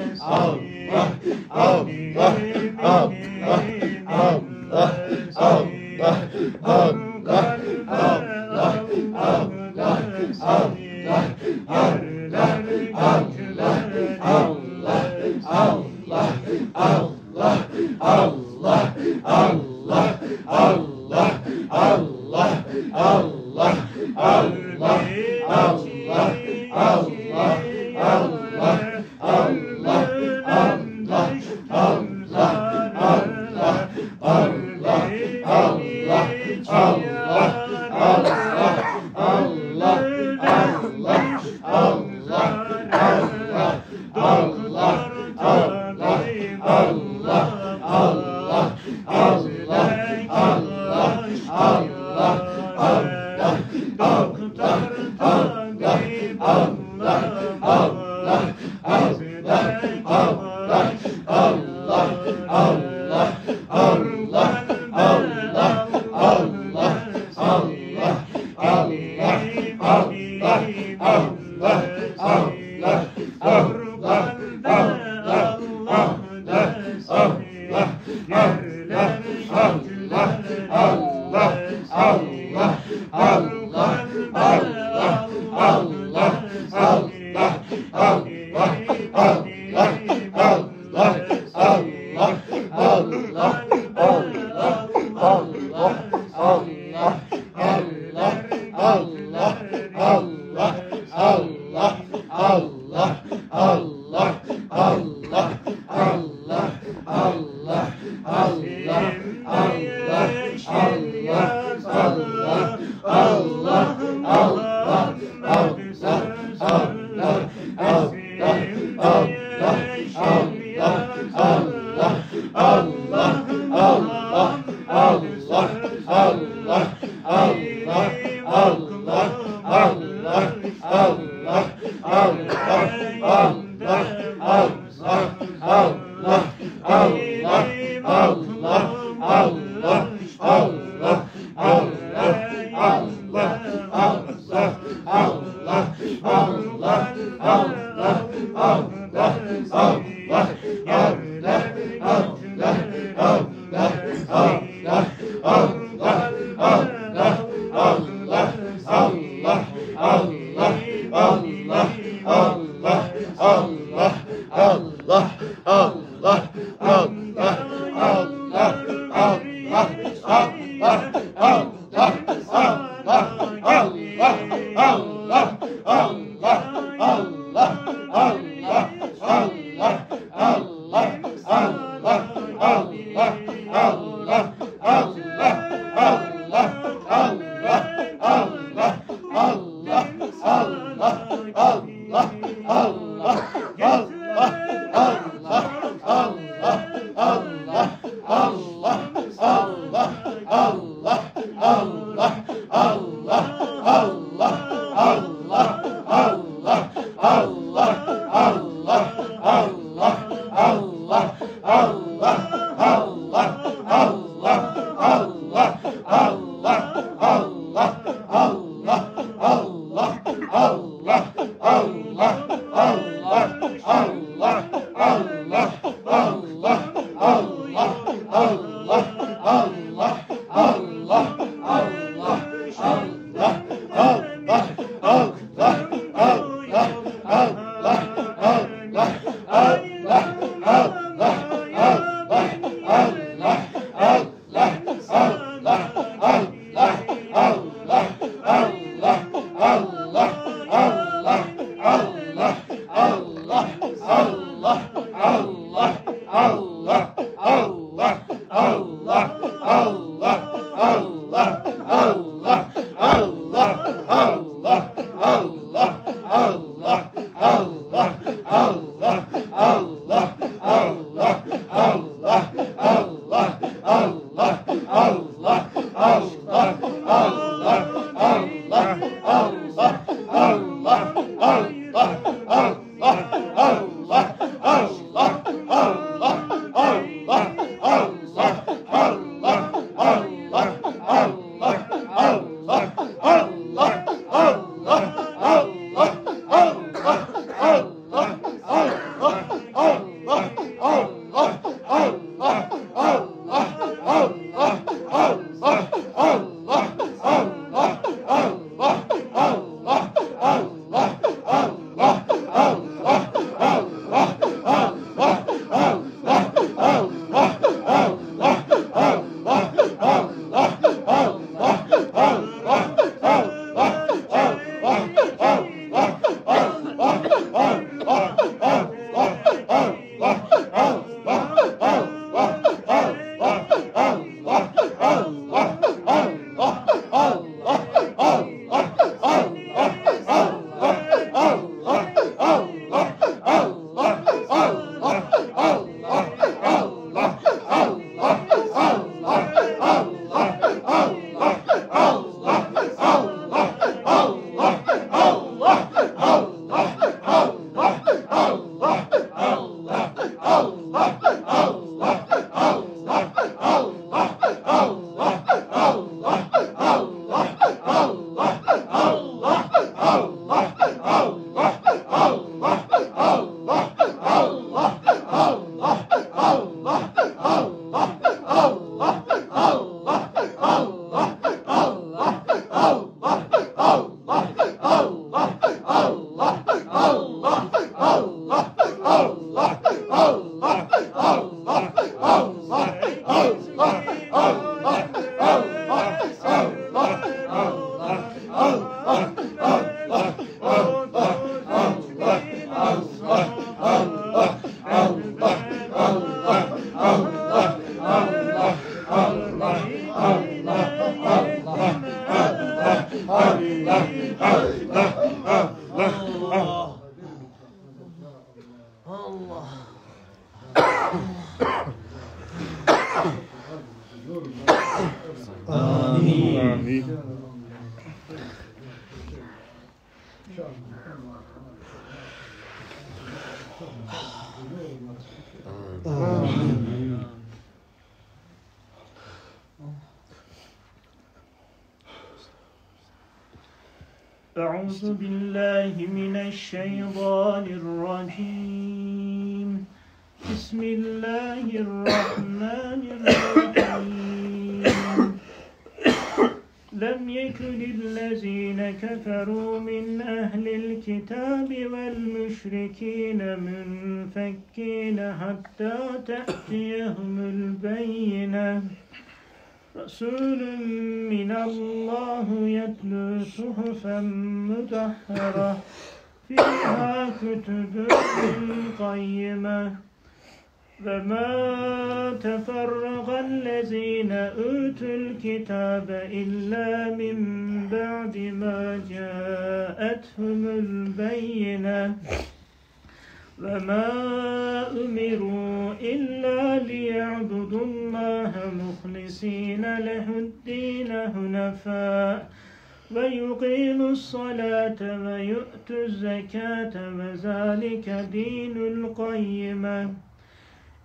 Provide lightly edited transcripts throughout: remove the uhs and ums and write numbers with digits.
Allah أعوذ بالله من الشيطان الرجيم. بسم الله الرحمن الرحيم. لم يكن الذين كفروا من أهل الكتاب والمشركين منفكين حتى تأتيهم البينة. رسول من الله يتلو صحفا مطهرة فيها كتب قيمة. وما تفرق الذين أوتوا الكتاب إلا من بعد ما جاءتهم البينة. وما أمروا إلا ليعبدوا الله مخلصين له الدين حنفاء ويقيموا الصلاة ويؤتوا الزكاة وذلك دين القيمة.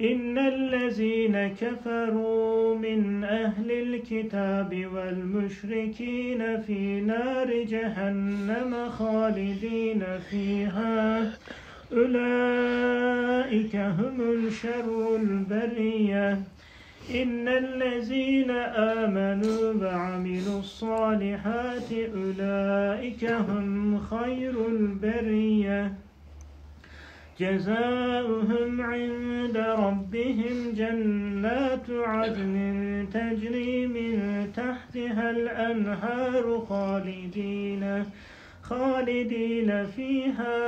إن الذين كفروا من أهل الكتاب والمشركين في نار جهنم خالدين فيها أولئك هم شر البرية. إن الذين آمنوا وعملوا الصالحات أولئك هم خير البرية. جزاؤهم عند ربهم جنات عدن تجري من تحتها الأنهار خالدين فيها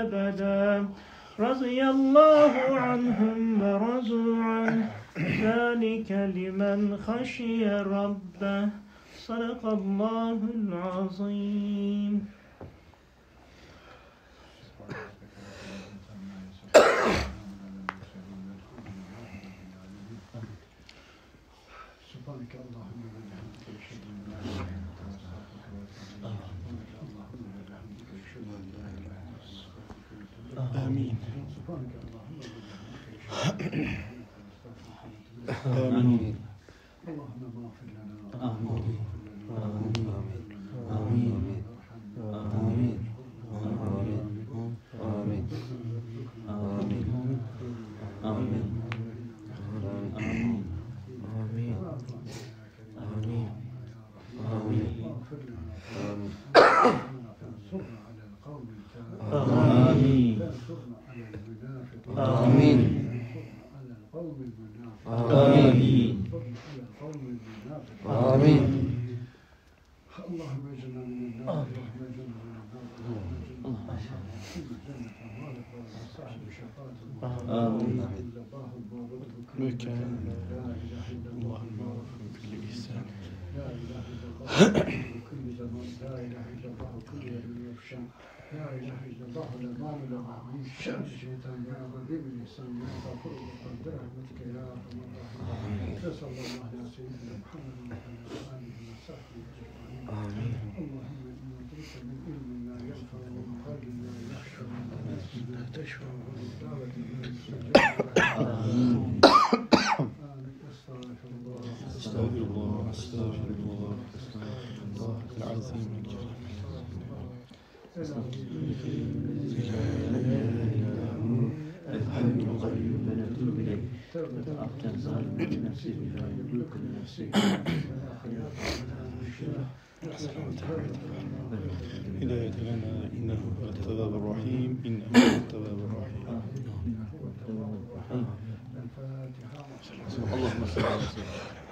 أبدا. رضي الله عنهم ورضوا عنه ذلك لمن خشي ربه. صدق الله العظيم. سبحانك اللهم وبحمدك أشهد أن لا إله إلا أنت آمين. سبحانك اللهم آمين. اللهم اغفر لنا. آمين. آمين. آمين. آمين. آمين. آمين. آمين. آمين. اللهم اجعلنا من النار اللهم اجعلنا من النار اللهم صاحب شفاعة آمين. بك اللهم كل لسان لا اله الا الله كل زمان لا اله الا الله كل يوم يفشان لا اله الا الله لا مانع له من شر الشيطان يا رب باللسان يا غفور وقدر رحمتك يا ارحم الراحمين صلى الله على سيدنا محمد وعلى اله وصحبه اجمعين اللهم انا نترك من علم لا ينفع ومن قلب لا يخشى ومن نفس لا تشفى ومن دعوة لا يستجاب استغفر الله استغفر الله الله العظيم الحمد القيوم ونتوب إليه وتعطى الظالم من نفسه بما يملك من نفسه هداية لنا إنه هو التواب الرحيم إنه هو التواب الرحيم اللهم صل على سيدنا